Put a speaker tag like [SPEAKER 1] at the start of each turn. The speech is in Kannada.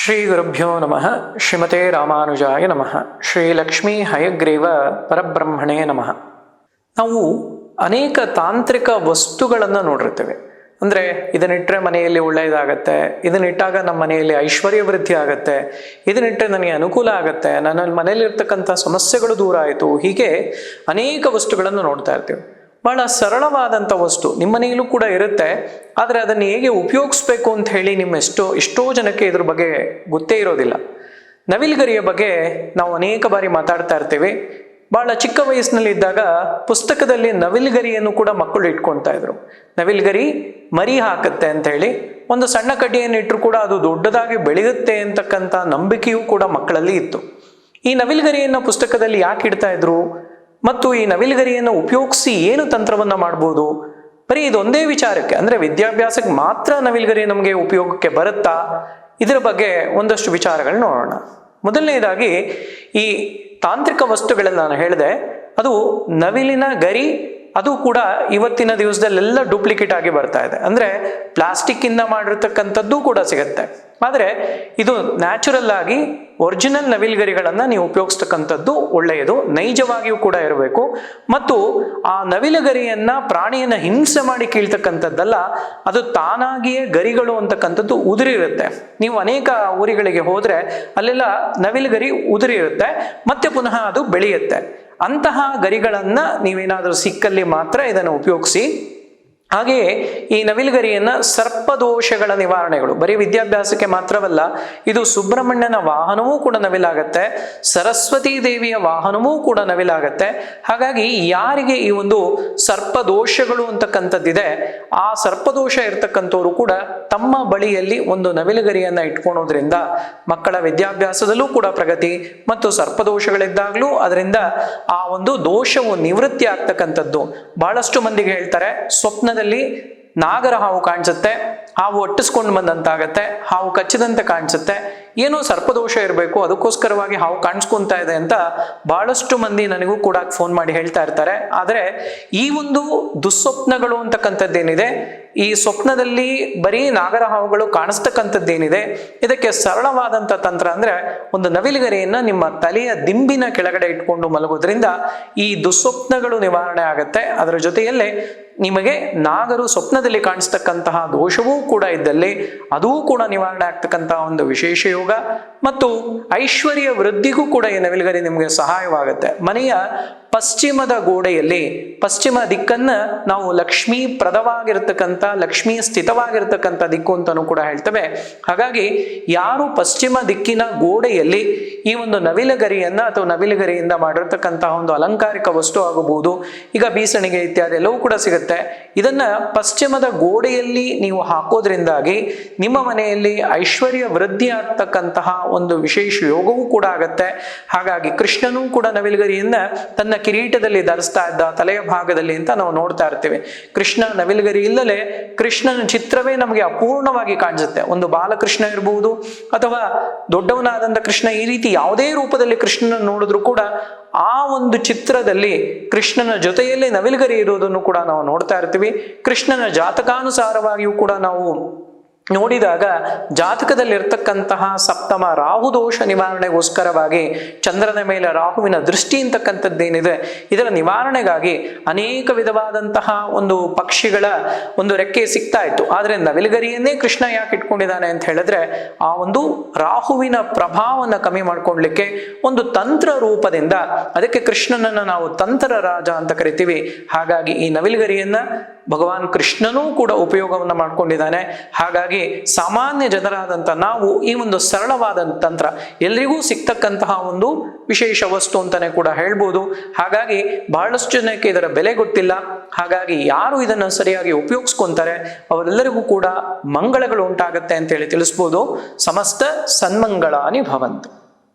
[SPEAKER 1] ಶ್ರೀ ಗುರುಭ್ಯೋ ನಮಃ. ಶ್ರೀಮತೆ ರಾಮಾನುಜಾಯ ನಮಃ. ಶ್ರೀ ಲಕ್ಷ್ಮೀ ಹಯಗ್ರೀವ ಪರಬ್ರಹ್ಮಣೇ ನಮಃ. ನಾವು ಅನೇಕ ತಾಂತ್ರಿಕ ವಸ್ತುಗಳನ್ನು ನೋಡಿರ್ತೇವೆ. ಅಂದರೆ ಇದನ್ನಿಟ್ಟರೆ ಮನೆಯಲ್ಲಿ ಒಳ್ಳೆಯದಾಗತ್ತೆ, ಇದನ್ನಿಟ್ಟಾಗ ನಮ್ಮ ಮನೆಯಲ್ಲಿ ಐಶ್ವರ್ಯ ವೃದ್ಧಿ ಆಗತ್ತೆ, ಇದನ್ನಿಟ್ಟರೆ ನನಗೆ ಅನುಕೂಲ ಆಗತ್ತೆ, ನನ್ನ ಮನೆಯಲ್ಲಿರ್ತಕ್ಕಂಥ ಸಮಸ್ಯೆಗಳು ದೂರ ಆಯಿತು. ಹೀಗೆ ಅನೇಕ ವಸ್ತುಗಳನ್ನು ನೋಡ್ತಾ ಇರ್ತೀವಿ. ಬಹಳ ಸರಳವಾದಂಥ ವಸ್ತು ನಿಮ್ಮ ಮನೆಯಲ್ಲೂ ಕೂಡ ಇರುತ್ತೆ. ಆದರೆ ಅದನ್ನು ಹೇಗೆ ಉಪಯೋಗಿಸ್ಬೇಕು ಅಂತ ಹೇಳಿ ಎಷ್ಟೋ ಜನಕ್ಕೆ ಇದ್ರ ಬಗ್ಗೆ ಗೊತ್ತೇ ಇರೋದಿಲ್ಲ. ನವಿಲುಗರಿಯ ಬಗ್ಗೆ ನಾವು ಅನೇಕ ಬಾರಿ ಮಾತಾಡ್ತಾ ಇರ್ತೀವಿ. ಬಹಳ ಚಿಕ್ಕ ವಯಸ್ಸಿನಲ್ಲಿ ಇದ್ದಾಗ ಪುಸ್ತಕದಲ್ಲಿ ನವಿಲುಗರಿಯನ್ನು ಕೂಡ ಮಕ್ಕಳು ಇಟ್ಕೊಳ್ತಾ ಇದ್ರು. ನವಿಲುಗರಿ ಮರಿ ಹಾಕತ್ತೆ ಅಂತ ಹೇಳಿ ಒಂದು ಸಣ್ಣ ಕಡ್ಡಿಯನ್ನು ಇಟ್ಟರು ಕೂಡ ಅದು ದೊಡ್ಡದಾಗಿ ಬೆಳೆಯುತ್ತೆ ಅಂತಕ್ಕಂಥ ನಂಬಿಕೆಯೂ ಕೂಡ ಮಕ್ಕಳಲ್ಲಿ ಇತ್ತು. ಈ ನವಿಲುಗರಿಯನ್ನು ಪುಸ್ತಕದಲ್ಲಿ ಯಾಕೆ ಇಡ್ತಾ ಇದ್ರು ಮತ್ತು ಈ ನವಿಲುಗರಿಯನ್ನು ಉಪಯೋಗಿಸಿ ಏನು ತಂತ್ರವನ್ನು ಮಾಡ್ಬೋದು? ಬರೀ ಇದೊಂದೇ ವಿಚಾರಕ್ಕೆ, ಅಂದರೆ ವಿದ್ಯಾಭ್ಯಾಸಕ್ಕೆ ಮಾತ್ರ ನವಿಲುಗರಿ ನಮಗೆ ಉಪಯೋಗಕ್ಕೆ ಬರುತ್ತಾ? ಇದರ ಬಗ್ಗೆ ಒಂದಷ್ಟು ವಿಚಾರಗಳು ನೋಡೋಣ. ಮೊದಲನೇದಾಗಿ ಈ ತಾಂತ್ರಿಕ ವಸ್ತುಗಳನ್ನು ನಾನು ಹೇಳಿದೆ, ಅದು ನವಿಲಿನ ಗರಿ. ಅದು ಕೂಡ ಇವತ್ತಿನ ದಿವಸದಲ್ಲೆಲ್ಲ ಡೂಪ್ಲಿಕೇಟ್ ಆಗಿ ಬರ್ತಾ ಇದೆ. ಅಂದರೆ ಪ್ಲಾಸ್ಟಿಕ್ ಇಂದ ಮಾಡಿರ್ತಕ್ಕಂಥದ್ದು ಕೂಡ ಸಿಗುತ್ತೆ. ಆದರೆ ಇದು ನ್ಯಾಚುರಲ್ ಆಗಿ ಒರಿಜಿನಲ್ ನವಿಲುಗರಿಗಳನ್ನು ನೀವು ಉಪಯೋಗಿಸ್ತಕ್ಕಂಥದ್ದು ಒಳ್ಳೆಯದು. ನೈಜವಾಗಿಯೂ ಕೂಡ ಇರಬೇಕು. ಮತ್ತು ಆ ನವಿಲುಗರಿಯನ್ನು ಪ್ರಾಣಿಯನ್ನು ಹಿಂಸೆ ಮಾಡಿ ಕೀಳ್ತಕ್ಕಂಥದ್ದಲ್ಲ, ಅದು ತಾನಾಗಿಯೇ ಗರಿಗಳು ಅಂತಕ್ಕಂಥದ್ದು ಉದುರಿರುತ್ತೆ. ನೀವು ಅನೇಕ ಊರುಗಳಿಗೆ ಹೋದರೆ ಅಲ್ಲೆಲ್ಲ ನವಿಲುಗರಿ ಉದುರಿರುತ್ತೆ, ಮತ್ತೆ ಪುನಃ ಅದು ಬೆಳೆಯುತ್ತೆ. ಅಂತಹ ಗರಿಗಳನ್ನು ನೀವೇನಾದರೂ ಸಿಕ್ಕಲ್ಲಿ ಮಾತ್ರ ಇದನ್ನು ಉಪಯೋಗಿಸಿ. ಹಾಗೆಯೇ ಈ ನವಿಲುಗರಿಯನ್ನು ಸರ್ಪದೋಷಗಳ ನಿವಾರಣೆಗಳು, ಬರೀ ವಿದ್ಯಾಭ್ಯಾಸಕ್ಕೆ ಮಾತ್ರವಲ್ಲ, ಇದು ಸುಬ್ರಹ್ಮಣ್ಯನ ವಾಹನವೂ ಕೂಡ ನವಿಲಾಗತ್ತೆ, ಸರಸ್ವತೀ ದೇವಿಯ ವಾಹನವೂ ಕೂಡ ನವಿಲಾಗತ್ತೆ. ಹಾಗಾಗಿ ಯಾರಿಗೆ ಈ ಒಂದು ಸರ್ಪದೋಷಗಳು ಅಂತಕ್ಕಂಥದ್ದಿದೆ, ಆ ಸರ್ಪದೋಷ ಇರ್ತಕ್ಕಂಥವ್ರು ಕೂಡ ತಮ್ಮ ಬಳಿಯಲ್ಲಿ ಒಂದು ನವಿಲುಗರಿಯನ್ನು ಇಟ್ಕೊಳೋದ್ರಿಂದ ಮಕ್ಕಳ ವಿದ್ಯಾಭ್ಯಾಸದಲ್ಲೂ ಕೂಡ ಪ್ರಗತಿ, ಮತ್ತು ಸರ್ಪದೋಷಗಳಿದ್ದಾಗಲೂ ಅದರಿಂದ ಆ ಒಂದು ದೋಷವು ನಿವೃತ್ತಿ ಆಗ್ತಕ್ಕಂಥದ್ದು. ಬಹಳಷ್ಟು ಮಂದಿಗೆ ಹೇಳ್ತಾರೆ, ಸ್ವಪ್ನದಲ್ಲಿ ನಾಗರ ಹಾವು ಕಾಣಿಸುತ್ತೆ, ಹಾವು ಒಟ್ಟಿಸ್ಕೊಂಡು ಬಂದಂತಾಗತ್ತೆ, ಹಾವು ಕಚ್ಚಿದಂತೆ ಕಾಣಿಸುತ್ತೆ, ಏನೋ ಸರ್ಪದೋಷ ಇರಬೇಕು, ಅದಕ್ಕೋಸ್ಕರವಾಗಿ ಹಾವು ಕಾಣಿಸ್ಕೊಂತ ಇದೆ ಅಂತ ಬಹಳಷ್ಟು ಮಂದಿ ನನಗೂ ಕೂಡ ಫೋನ್ ಮಾಡಿ ಹೇಳ್ತಾ ಇರ್ತಾರೆ. ಆದರೆ ಈ ಒಂದು ದುಸ್ವಪ್ನಗಳು ಅಂತಕ್ಕಂಥದ್ದೇನಿದೆ, ಈ ಸ್ವಪ್ನದಲ್ಲಿ ಬರೀ ನಾಗರ ಹಾವುಗಳು ಕಾಣಿಸ್ತಕ್ಕಂಥದ್ದೇನಿದೆ, ಇದಕ್ಕೆ ಸರಳವಾದಂಥ ತಂತ್ರ ಅಂದರೆ ಒಂದು ನವಿಲುಗರಿಯನ್ನು ನಿಮ್ಮ ತಲೆಯ ದಿಂಬಿನ ಕೆಳಗಡೆ ಇಟ್ಕೊಂಡು ಮಲಗೋದ್ರಿಂದ ಈ ದುಸ್ವಪ್ನಗಳು ನಿವಾರಣೆ ಆಗುತ್ತೆ. ಅದರ ಜೊತೆಯಲ್ಲೇ ನಿಮಗೆ ನಾಗರು ಸ್ವಪ್ನದಲ್ಲಿ ಕಾಣಿಸ್ತಕ್ಕಂತಹ ದೋಷವೂ ಕೂಡ ಇದ್ದಲ್ಲಿ ಅದೂ ಕೂಡ ನಿವಾರಣೆ ಆಗ್ತಕ್ಕಂತಹ ಒಂದು ವಿಶೇಷ ಯೋಗ. ಮತ್ತು ಐಶ್ವರ್ಯ ವೃದ್ಧಿಗೂ ಕೂಡ ಈ ನವಿಲುಗರಿ ನಿಮಗೆ ಸಹಾಯವಾಗುತ್ತೆ. ಮನೆಯ ಪಶ್ಚಿಮದ ಗೋಡೆಯಲ್ಲಿ, ಪಶ್ಚಿಮ ದಿಕ್ಕನ್ನು ನಾವು ಲಕ್ಷ್ಮೀ ಪ್ರದವಾಗಿರ್ತಕ್ಕಂಥ, ಲಕ್ಷ್ಮೀ ಸ್ಥಿತವಾಗಿರ್ತಕ್ಕಂಥ ದಿಕ್ಕು ಅಂತಲೂ ಕೂಡ ಹೇಳ್ತೇವೆ. ಹಾಗಾಗಿ ಯಾರು ಪಶ್ಚಿಮ ದಿಕ್ಕಿನ ಗೋಡೆಯಲ್ಲಿ ಈ ಒಂದು ನವಿಲುಗರಿಯನ್ನು ಅಥವಾ ನವಿಲುಗರಿಯಿಂದ ಮಾಡಿರ್ತಕ್ಕಂತಹ ಒಂದು ಅಲಂಕಾರಿಕ ವಸ್ತು ಆಗಬಹುದು, ಈಗ ಬೀಸಣಿಗೆ ಇತ್ಯಾದಿ ಎಲ್ಲವೂ ಕೂಡ ಸಿಗುತ್ತೆ, ಇದನ್ನ ಪಶ್ಚಿಮದ ಗೋಡೆಯಲ್ಲಿ ನೀವು ಹಾಕೋದ್ರಿಂದಾಗಿ ನಿಮ್ಮ ಮನೆಯಲ್ಲಿ ಐಶ್ವರ್ಯ ವೃದ್ಧಿ ಆಗ್ತಕ್ಕಂತಹ ಒಂದು ವಿಶೇಷ ಯೋಗವೂ ಕೂಡ ಆಗತ್ತೆ. ಹಾಗಾಗಿ ಕೃಷ್ಣನೂ ಕೂಡ ನವಿಲುಗರಿಯನ್ನ ತನ್ನ ಕಿರೀಟದಲ್ಲಿ ಧರಿಸ್ತಾ ಇದ್ದ, ತಲೆಯ ಭಾಗದಲ್ಲಿ ಅಂತ ನಾವು ನೋಡ್ತಾ ಇರ್ತೀವಿ. ಕೃಷ್ಣ ನವಿಲುಗರಿ ಇಲ್ಲದೆ ಕೃಷ್ಣನ ಚಿತ್ರವೇ ನಮಗೆ ಅಪೂರ್ಣವಾಗಿ ಕಾಣಿಸುತ್ತೆ. ಒಂದು ಬಾಲಕೃಷ್ಣ ಇರಬಹುದು ಅಥವಾ ದೊಡ್ಡವನಾದಂಥ ಕೃಷ್ಣ, ಈ ರೀತಿ ಯಾವುದೇ ರೂಪದಲ್ಲಿ ಕೃಷ್ಣನ ನೋಡಿದ್ರು ಕೂಡ ಆ ಒಂದು ಚಿತ್ರದಲ್ಲಿ ಕೃಷ್ಣನ ಜೊತೆಯಲ್ಲಿ ನವಿಲುಗರಿ ಇರೋದನ್ನು ಕೂಡ ನಾವು ನೋಡ್ತಾ ಇರ್ತೀವಿ. ಕೃಷ್ಣನ ಜಾತಕಾನುಸಾರವಾಗಿಯೂ ಕೂಡ ನಾವು ನೋಡಿದಾಗ ಜಾತಕದಲ್ಲಿರ್ತಕ್ಕಂತಹ ಸಪ್ತಮ ರಾಹುದೋಷ ನಿವಾರಣೆಗೋಸ್ಕರವಾಗಿ ಚಂದ್ರನ ಮೇಲೆ ರಾಹುವಿನ ದೃಷ್ಟಿ ಅಂತಕ್ಕಂಥದ್ದೇನಿದೆ, ಇದರ ನಿವಾರಣೆಗಾಗಿ ಅನೇಕ ವಿಧವಾದಂತಹ ಒಂದು ಪಕ್ಷಿಗಳ ಒಂದು ರೆಕ್ಕೆ ಸಿಗ್ತಾ ಇತ್ತು. ಆದರೆ ನವಿಲುಗರಿಯನ್ನೇ ಕೃಷ್ಣ ಯಾಕೆ ಇಟ್ಕೊಂಡಿದ್ದಾನೆ ಅಂತ ಹೇಳಿದ್ರೆ, ಆ ಒಂದು ರಾಹುವಿನ ಪ್ರಭಾವವನ್ನು ಕಮ್ಮಿ ಮಾಡ್ಕೊಳ್ಲಿಕ್ಕೆ ಒಂದು ತಂತ್ರ ರೂಪದಿಂದ, ಅದಕ್ಕೆ ಕೃಷ್ಣನನ್ನು ನಾವು ತಂತ್ರ ರಾಜ ಅಂತ ಕರಿತೀವಿ. ಹಾಗಾಗಿ ಈ ನವಿಲುಗರಿಯನ್ನ ಭಗವಾನ್ ಕೃಷ್ಣನೂ ಕೂಡ ಉಪಯೋಗವನ್ನು ಮಾಡ್ಕೊಂಡಿದ್ದಾನೆ. ಹಾಗಾಗಿ ಸಾಮಾನ್ಯ ಜನರಾದಂಥ ನಾವು ಈ ಒಂದು ಸರಳವಾದ ತಂತ್ರ, ಎಲ್ರಿಗೂ ಸಿಗ್ತಕ್ಕಂತಹ ಒಂದು ವಿಶೇಷ ವಸ್ತು ಅಂತಾನೆ ಕೂಡ ಹೇಳ್ಬೋದು. ಹಾಗಾಗಿ ಬಹಳಷ್ಟು ಜನಕ್ಕೆ ಇದರ ಬೆಲೆ ಗೊತ್ತಿಲ್ಲ. ಹಾಗಾಗಿ ಯಾರು ಇದನ್ನು ಸರಿಯಾಗಿ ಉಪಯೋಗಿಸ್ಕೊಂತಾರೆ ಅವರೆಲ್ಲರಿಗೂ ಕೂಡ ಮಂಗಳಗಳು ಉಂಟಾಗತ್ತೆ ಅಂತೇಳಿ ತಿಳಿಸ್ಬೋದು. ಸಮಸ್ತ ಸನ್ಮಂಗಳಾನಿ ಭವಂತು.